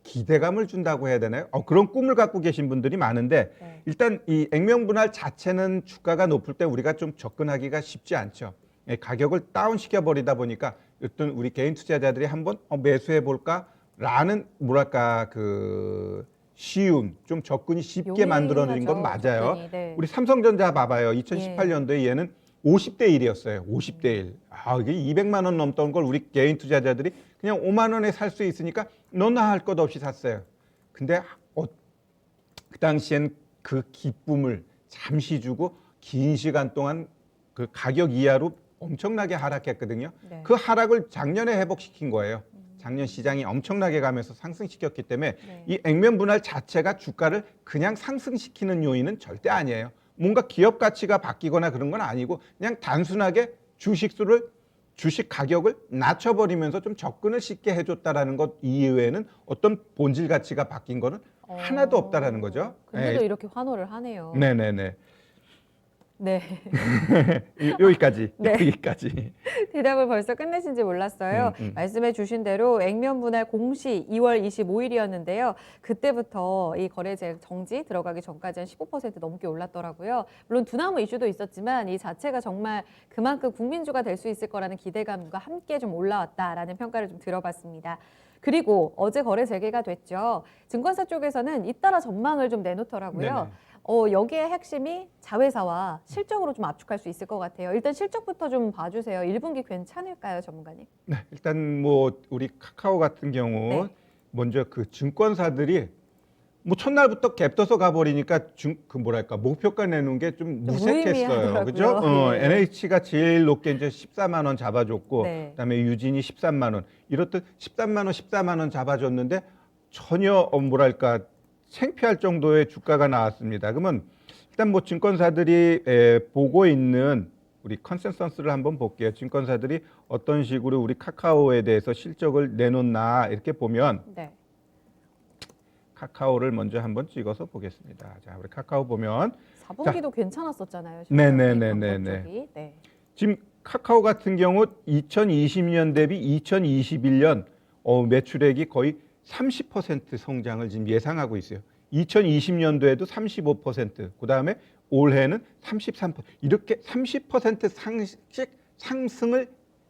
Speaker 2: 기대감을 준다고 해야 되나요? 그런 꿈을 갖고 계신 분들이 많은데
Speaker 1: 네.
Speaker 2: 일단 이 액면 분할 자체는 주가가 높을 때 우리가 좀 접근하기가 쉽지 않죠. 가격을 다운시켜 버리다 보니까 어떤 우리 개인 투자자들이 한번 매수해 볼까라는 뭐랄까 그 쉬운 좀 접근이 쉽게 만들어낸 건 맞아요.
Speaker 1: 접근이, 네.
Speaker 2: 우리 삼성전자 봐봐요. 2018년도에 얘는 50대 1이었어요. 50대 1. 이게 200만 원 넘던 걸 우리 개인 투자자들이 그냥 5만 원에 살 수 있으니까 너나 할 것 없이 샀어요. 근데 그 당시엔 그 기쁨을 잠시 주고 긴 시간 동안 그 가격 이하로 엄청나게 하락했거든요.
Speaker 1: 네.
Speaker 2: 그 하락을 작년에 회복시킨 거예요. 작년 시장이 엄청나게 가면서 상승시켰기 때문에
Speaker 1: 네.
Speaker 2: 이 액면 분할 자체가 주가를 그냥 상승시키는 요인은 절대 아니에요. 뭔가 기업 가치가 바뀌거나 그런 건 아니고 그냥 단순하게 주식 가격을 낮춰버리면서 좀 접근을 쉽게 해줬다라는 것 이외에는 어떤 본질 가치가 바뀐 거는 하나도 없다라는 거죠.
Speaker 1: 근데도 이렇게 환호를 하네요.
Speaker 2: 네네네.
Speaker 1: 네.
Speaker 2: 여기까지.
Speaker 1: 네.
Speaker 2: 여기까지.
Speaker 1: 대답을 벌써 끝내신지 몰랐어요. 말씀해 주신 대로 액면 분할 공시 2월 25일이었는데요. 그때부터 이 거래제 정지 들어가기 전까지 한 15% 넘게 올랐더라고요. 물론 두나무 이슈도 있었지만 이 자체가 정말 그만큼 국민주가 될 수 있을 거라는 기대감과 함께 좀 올라왔다라는 평가를 좀 들어봤습니다. 그리고 어제 거래 재개가 됐죠. 증권사 쪽에서는 잇따라 전망을 좀 내놓더라고요.
Speaker 2: 네네.
Speaker 1: 여기에 핵심이 자회사와 실적으로 좀 압축할 수 있을 것 같아요. 일단 실적부터 좀 봐주세요. 1분기 괜찮을까요, 전문가님?
Speaker 2: 네, 일단 뭐 우리 카카오 같은 경우
Speaker 1: 네.
Speaker 2: 먼저 그 증권사들이 뭐 첫날부터 갭 떠서 가버리니까 그 뭐랄까 목표가 내놓은 게 좀 무색했어요, 그죠?
Speaker 1: 예.
Speaker 2: NH가 제일 높게 이제 14만 원 잡아줬고,
Speaker 1: 네.
Speaker 2: 그다음에 유진이 13만 원, 이렇듯 13만 원, 14만 원 잡아줬는데 전혀 뭐랄까 창피할 정도의 주가가 나왔습니다. 그러면 일단 뭐 증권사들이 보고 있는 우리 컨센서스를 한번 볼게요. 증권사들이 어떤 식으로 우리 카카오에 대해서 실적을 내놓나 이렇게 보면
Speaker 1: 네.
Speaker 2: 카카오를 먼저 한번 찍어서 보겠습니다. 자, 우리 카카오 보면
Speaker 1: 4분기도 괜찮았었잖아요.
Speaker 2: 네네네네네.
Speaker 1: 네.
Speaker 2: 지금 카카오 같은 경우 2020년 대비 2021년 매출액이 거의 30% 성장을 지금 예상하고 있어요. 2020년도에도 35%, 그다음에 올해는 33%. 이렇게 30% 상승을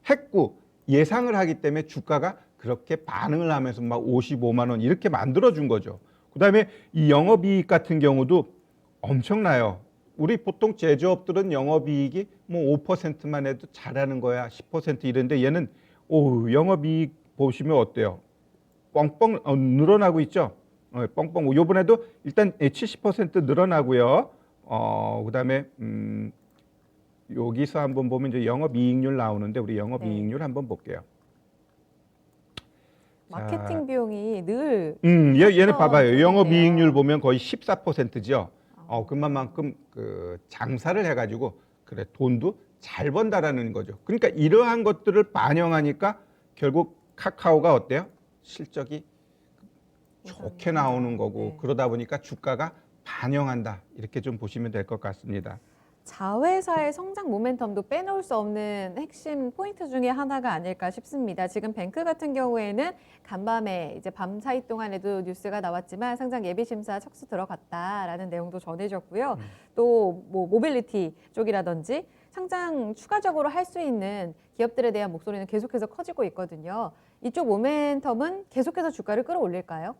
Speaker 2: 했고 예상을 하기 때문에 주가가 그렇게 반응을 하면서 막 55만 원 이렇게 만들어 준 거죠. 그다음에 이 영업이익 같은 경우도 엄청나요. 우리 보통 제조업들은 영업이익이 뭐 5%만 해도 잘하는 거야. 10% 이런데 얘는 영업이익 보시면 어때요? 뻥뻥 늘어나고 있죠. 뻥뻥. 요번에도 일단 70% 늘어나고요. 그다음에 여기서 한번 보면 이제 영업이익률 나오는데 우리 영업이익률 한번 볼게요.
Speaker 1: 마케팅 비용이 늘
Speaker 2: 얘는 봐봐요.
Speaker 1: 좋네요.
Speaker 2: 영업이익률 보면 거의 14%죠. 그만큼 그 장사를 해가지고 그래 돈도 잘 번다라는 거죠. 그러니까 이러한 것들을 반영하니까 결국 카카오가 어때요? 실적이 좋게 나오는 거고
Speaker 1: 네.
Speaker 2: 그러다 보니까 주가가 반영한다 이렇게 좀 보시면 될 것 같습니다.
Speaker 1: 자회사의 성장 모멘텀도 빼놓을 수 없는 핵심 포인트 중에 하나가 아닐까 싶습니다. 지금 뱅크 같은 경우에는 간밤에 이제 밤 사이 동안에도 뉴스가 나왔지만 상장 예비 심사 척수 들어갔다라는 내용도 전해졌고요. 또 뭐 모빌리티 쪽이라든지 상장 추가적으로 할 수 있는 기업들에 대한 목소리는 계속해서 커지고 있거든요. 이쪽 모멘텀은 계속해서 주가를 끌어올릴까요?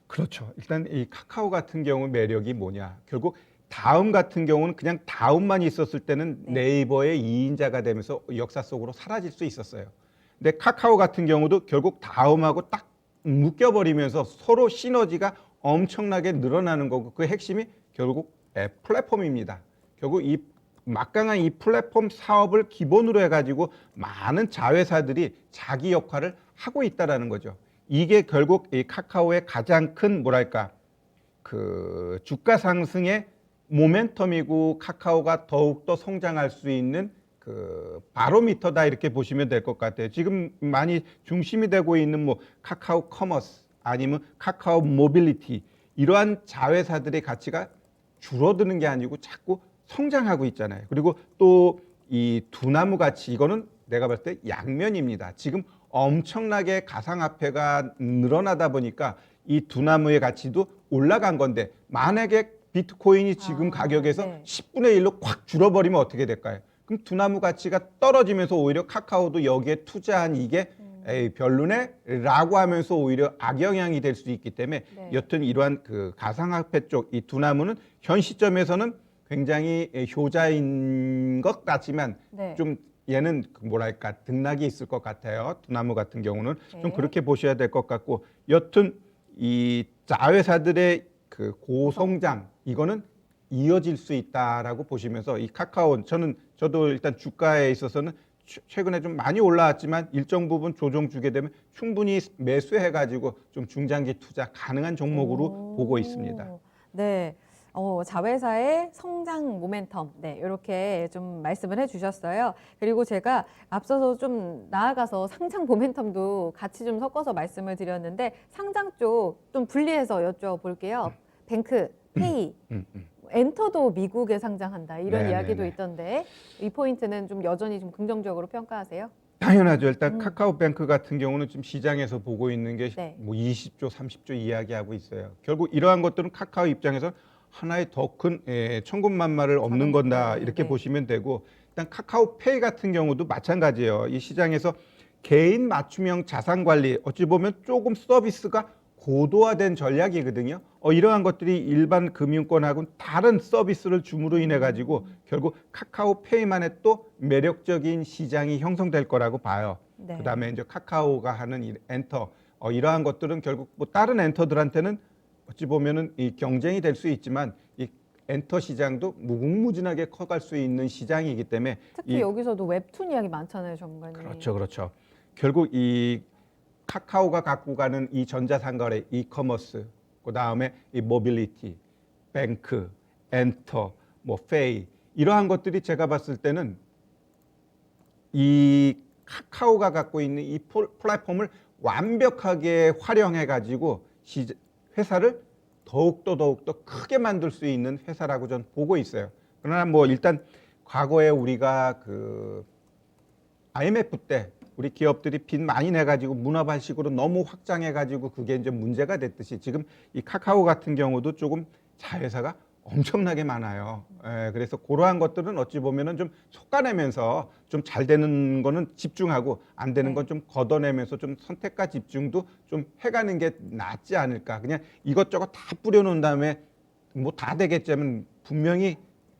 Speaker 2: 그렇죠. 일단 이 카카오 같은 경우 매력이 뭐냐? 결국 다음 같은 경우는 그냥 다음만 있었을 때는
Speaker 1: 네.
Speaker 2: 네이버의 2인자가 되면서 역사 속으로 사라질 수 있었어요. 근데 카카오 같은 경우도 결국 다음하고 딱 묶여버리면서 서로 시너지가 엄청나게 늘어나는 거고 그 핵심이 결국 플랫폼입니다. 결국 이 막강한 이 플랫폼 사업을 기본으로 해가지고 많은 자회사들이 자기 역할을 하고 있다라는 거죠. 이게 결국 이 카카오의 가장 큰 뭐랄까 그 주가 상승의 모멘텀이고 카카오가 더욱더 성장할 수 있는 그 바로미터다 이렇게 보시면 될 것 같아요. 지금 많이 중심이 되고 있는 뭐 카카오 커머스 아니면 카카오 모빌리티 이러한 자회사들의 가치가 줄어드는 게 아니고 자꾸 성장하고 있잖아요. 그리고 또 이 두나무 가치 이거는 내가 봤을 때 양면입니다. 지금 엄청나게 가상화폐가 늘어나다 보니까 이 두나무의 가치도 올라간 건데 만약에 비트코인이 지금 가격에서
Speaker 1: 네.
Speaker 2: 10분의 1로 콱 줄어버리면 어떻게 될까요? 그럼 두나무 가치가 떨어지면서 오히려 카카오도 여기에 투자한 이게 에이 별로네? 라고 하면서 오히려 악영향이 될 수 있기 때문에
Speaker 1: 네.
Speaker 2: 여튼 이러한 그 가상화폐 쪽 이 두나무는 현 시점에서는 굉장히 효자인 것 같지만
Speaker 1: 네.
Speaker 2: 좀 얘는 뭐랄까 등락이 있을 것 같아요. 두나무 같은 경우는
Speaker 1: 네.
Speaker 2: 좀 그렇게 보셔야 될 것 같고 여튼 이 자회사들의 그 고성장 이거는 이어질 수 있다라고 보시면서 이 카카오 저도 일단 주가에 있어서는 최근에 좀 많이 올라왔지만 일정 부분 조정 주게 되면 충분히 매수해 가지고 좀 중장기 투자 가능한 종목으로 보고 있습니다.
Speaker 1: 네. 자회사의 성장 모멘텀, 네, 이렇게 좀 말씀을 해주셨어요. 그리고 제가 앞서서 좀 나아가서 상장 모멘텀도 같이 좀 섞어서 말씀을 드렸는데 상장 쪽 좀 분리해서 여쭤볼게요. 뱅크, 페이, 엔터도 미국에 상장한다 이런
Speaker 2: 네네네.
Speaker 1: 이야기도 있던데 이 포인트는 좀 여전히 좀 긍정적으로 평가하세요?
Speaker 2: 당연하죠. 일단 카카오뱅크 같은 경우는 지금 시장에서 보고 있는 게
Speaker 1: 네.
Speaker 2: 뭐 20조, 30조 이야기하고 있어요. 결국 이러한 것들은 카카오 입장에서 하나의 더 큰 천군만마를 얻는 건다 이렇게
Speaker 1: 네.
Speaker 2: 보시면 되고 일단 카카오페이 같은 경우도 마찬가지예요. 이 시장에서 개인 맞춤형 자산 관리 어찌 보면 조금 서비스가 고도화된 전략이거든요. 이러한 것들이 일반 금융권하고는 다른 서비스를 줌으로 인해 가지고 결국 카카오페이만의 또 매력적인 시장이 형성될 거라고 봐요.
Speaker 1: 네.
Speaker 2: 그다음에 이제 카카오가 하는 이 엔터 이러한 것들은 결국 뭐 다른 엔터들한테는 어찌 보면은 이 경쟁이 될 수 있지만 이 엔터 시장도 무궁무진하게 커갈 수 있는 시장이기 때문에
Speaker 1: 특히 여기서도 웹툰 이야기 많잖아요, 전문가님.
Speaker 2: 그렇죠, 그렇죠. 결국 이 카카오가 갖고 가는 이 전자상거래, 이커머스, 그 다음에 이 모빌리티, 뱅크, 엔터, 뭐 페이 이러한 것들이 제가 봤을 때는 이 카카오가 갖고 있는 이 플랫폼을 완벽하게 활용해 가지고 회사를 더욱더 크게 만들 수 있는 회사라고 전 보고 있어요. 그러나 뭐 일단 과거에 우리가 그 IMF 때 우리 기업들이 빚 많이 내가지고 문화발식으로 너무 확장해가지고 그게 이제 문제가 됐듯이 지금 이 카카오 같은 경우도 조금 자회사가 엄청나게 많아요. 그래서 그러한 것들은 어찌 보면은 좀 솎아내면서 좀 잘 되는 거는 집중하고 안 되는 건 좀 걷어내면서 좀 선택과 집중도 좀 해가는 게 낫지 않을까. 그냥 이것저것 다 뿌려놓은 다음에 뭐 다 되겠지만 분명히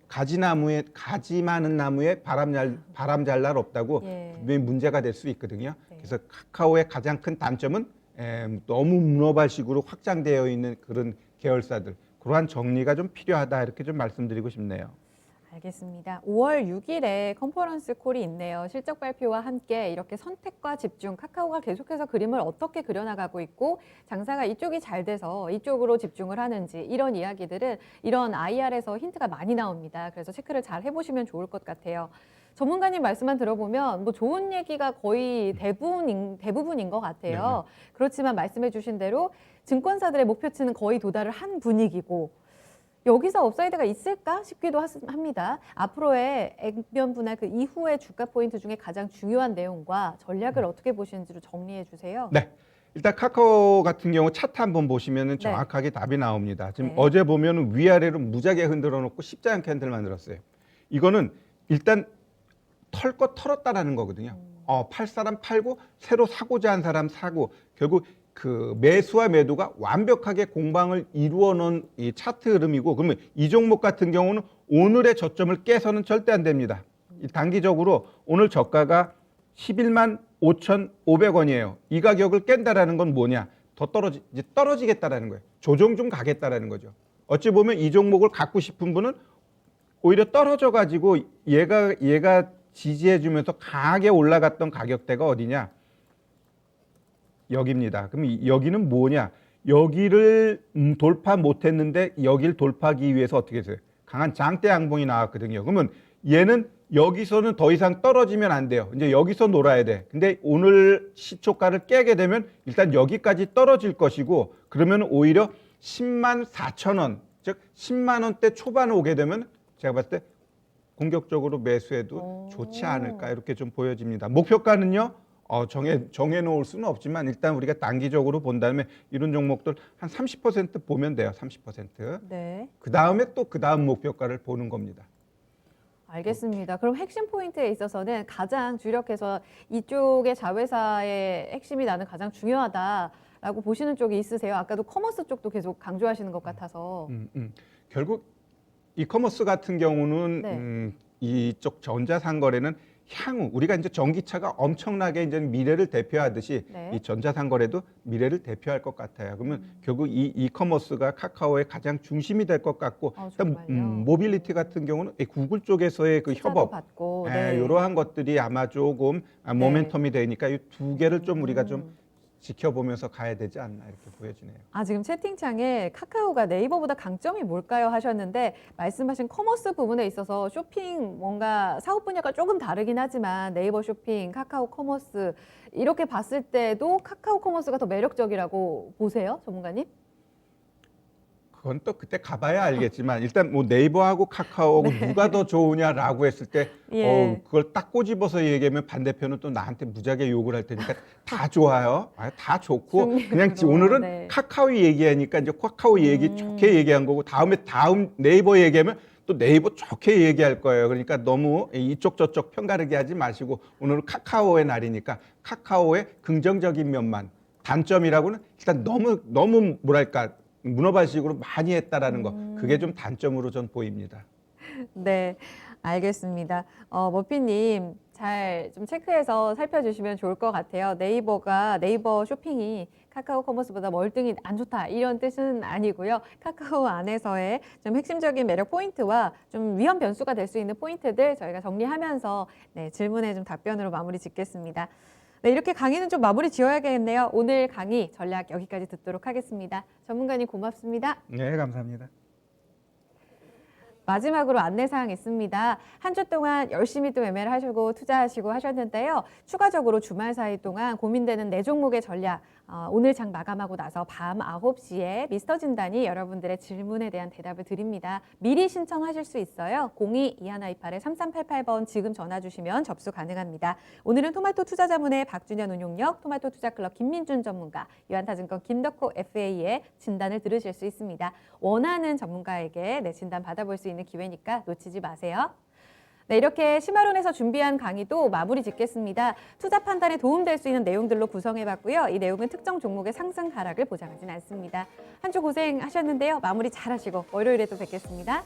Speaker 2: 가지 많은 나무에 바람 잘 날 없다고
Speaker 1: 예.
Speaker 2: 분명히 문제가 될 수 있거든요.
Speaker 1: 네.
Speaker 2: 그래서 카카오의 가장 큰 단점은 너무 문어발식으로 확장되어 있는 그런 계열사들 그러한 정리가 좀 필요하다 이렇게 좀 말씀드리고 싶네요.
Speaker 1: 알겠습니다. 5월 6일에 컨퍼런스 콜이 있네요. 실적 발표와 함께 이렇게 선택과 집중, 카카오가 계속해서 그림을 어떻게 그려나가고 있고 장사가 이쪽이 잘 돼서 이쪽으로 집중을 하는지 이런 이야기들은 이런 IR에서 힌트가 많이 나옵니다. 그래서 체크를 잘 해보시면 좋을 것 같아요. 전문가님 말씀만 들어보면 뭐 좋은 얘기가 거의 대부분인 것 같아요. 그렇지만 말씀해 주신 대로 증권사들의 목표치는 거의 도달을 한 분위기고 여기서 업사이드가 있을까 싶기도 합니다. 앞으로의 액면 분할 그 이후의 주가 포인트 중에 가장 중요한 내용과 전략을 어떻게 보시는지를 정리해 주세요.
Speaker 2: 네. 일단 카카오 같은 경우 차트 한번 보시면 정확하게 답이 나옵니다. 지금
Speaker 1: 네.
Speaker 2: 어제 보면 위아래로 무지하게 흔들어 놓고 십자형 캔들 만들었어요. 이거는 일단 털 거 털었다라는 거거든요. 팔 사람 팔고 새로 사고자 한 사람 사고 결국 그 매수와 매도가 완벽하게 공방을 이루어 놓은 이 차트 흐름이고, 그러면 이 종목 같은 경우는 오늘의 저점을 깨서는 절대 안 됩니다. 이 단기적으로 오늘 저가가 11만 5,500원이에요. 이 가격을 깬다라는 건 뭐냐? 더 떨어지겠다라는 거예요. 조정 좀 가겠다라는 거죠. 어찌 보면 이 종목을 갖고 싶은 분은 오히려 떨어져 가지고 얘가 지지해 주면서 강하게 올라갔던 가격대가 어디냐? 여기입니다. 그럼 여기는 뭐냐? 여기를 돌파 못했는데 여기를 돌파하기 위해서 어떻게 했어요? 강한 장대 양봉이 나왔거든요. 그러면 얘는 여기서는 더 이상 떨어지면 안 돼요. 이제 여기서 놀아야 돼. 근데 오늘 시초가를 깨게 되면 일단 여기까지 떨어질 것이고, 그러면 오히려 10만 4천 원, 즉 10만 원대 초반 오게 되면 제가 봤을 때 공격적으로 매수해도 좋지 않을까, 이렇게 좀 보여집니다. 목표가는요, 정해 놓을 수는 없지만 일단 우리가 단기적으로 본다면 이런 종목들 한 30% 보면 돼요. 30%.
Speaker 1: 네.
Speaker 2: 그 다음에 또 그 다음 목표가를 보는 겁니다.
Speaker 1: 알겠습니다. 그럼 핵심 포인트에 있어서는 가장 주력해서 이쪽의 자회사의 핵심이 나는 가장 중요하다라고 보시는 쪽이 있으세요? 아까도 커머스 쪽도 계속 강조하시는 것 같아서.
Speaker 2: 결국 이커머스 같은 경우는
Speaker 1: 네.
Speaker 2: 이쪽 전자상거래는 향후 우리가 이제 전기차가 엄청나게 이제 미래를 대표하듯이
Speaker 1: 네.
Speaker 2: 이 전자상거래도 미래를 대표할 것 같아요. 그러면 결국 이 이커머스가 카카오의 가장 중심이 될 것 같고, 일단
Speaker 1: 정말요?
Speaker 2: 모빌리티 같은 경우는 이 구글 쪽에서의 그
Speaker 1: 투자도
Speaker 2: 협업,
Speaker 1: 받고. 네.
Speaker 2: 이러한 것들이 아마 조금 모멘텀이 되니까 이 두 개를 좀 우리가 좀 지켜보면서 가야 되지 않나, 이렇게 보여지네요.
Speaker 1: 지금 채팅창에 카카오가 네이버보다 강점이 뭘까요 하셨는데, 말씀하신 커머스 부분에 있어서 쇼핑 뭔가 사업 분야가 조금 다르긴 하지만 네이버 쇼핑, 카카오 커머스 이렇게 봤을 때도 카카오 커머스가 더 매력적이라고 보세요, 전문가님?
Speaker 2: 그건 또 그때 가봐야 알겠지만 일단 뭐 네이버하고 카카오하고 누가 더 좋으냐라고 했을 때
Speaker 1: 예.
Speaker 2: 그걸 딱 꼬집어서 얘기하면 반대편은 또 나한테 무지하게 욕을 할 테니까 다 좋아요. 다 좋고 그냥
Speaker 1: 중립으로,
Speaker 2: 오늘은
Speaker 1: 네.
Speaker 2: 카카오 얘기하니까 이제 카카오 얘기 좋게 얘기한 거고, 다음 네이버 얘기하면 또 네이버 좋게 얘기할 거예요. 그러니까 너무 이쪽 저쪽 편가르기 하지 마시고 오늘은 카카오의 날이니까 카카오의 긍정적인 면만, 단점이라고는 일단 너무 뭐랄까 문어발식으로 많이 했다라는 거, 그게 좀 단점으로 전 보입니다.
Speaker 1: 네, 알겠습니다. 머피님 잘 좀 체크해서 살펴주시면 좋을 것 같아요. 네이버 쇼핑이 카카오 커머스보다 월등히 안 좋다 이런 뜻은 아니고요. 카카오 안에서의 좀 핵심적인 매력 포인트와 좀 위험 변수가 될 수 있는 포인트들 저희가 정리하면서 질문에 좀 답변으로 마무리 짓겠습니다. 네, 이렇게 강의는 좀 마무리 지어야겠네요. 오늘 강의 전략 여기까지 듣도록 하겠습니다. 전문가님 고맙습니다.
Speaker 2: 네, 감사합니다.
Speaker 1: 마지막으로 안내사항 있습니다. 한 주 동안 열심히 또 매매를 하시고 투자하시고 하셨는데요. 추가적으로 주말 사이 동안 고민되는 네 종목의 전략, 오늘 장 마감하고 나서 밤 9시에 미스터 진단이 여러분들의 질문에 대한 대답을 드립니다. 미리 신청하실 수 있어요. 02-2128-3388번 지금 전화 주시면 접수 가능합니다. 오늘은 토마토 투자자문의 박준현 운용력, 토마토 투자클럽 김민준 전문가, 유한타증권 김덕호 FA의 진단을 들으실 수 있습니다. 원하는 전문가에게 진단 받아볼 수 있는 기회니까 놓치지 마세요. 네, 이렇게 심화론에서 준비한 강의도 마무리 짓겠습니다. 투자 판단에 도움될 수 있는 내용들로 구성해봤고요. 이 내용은 특정 종목의 상승 하락을 보장하진 않습니다. 한 주 고생하셨는데요. 마무리 잘하시고 월요일에 또 뵙겠습니다.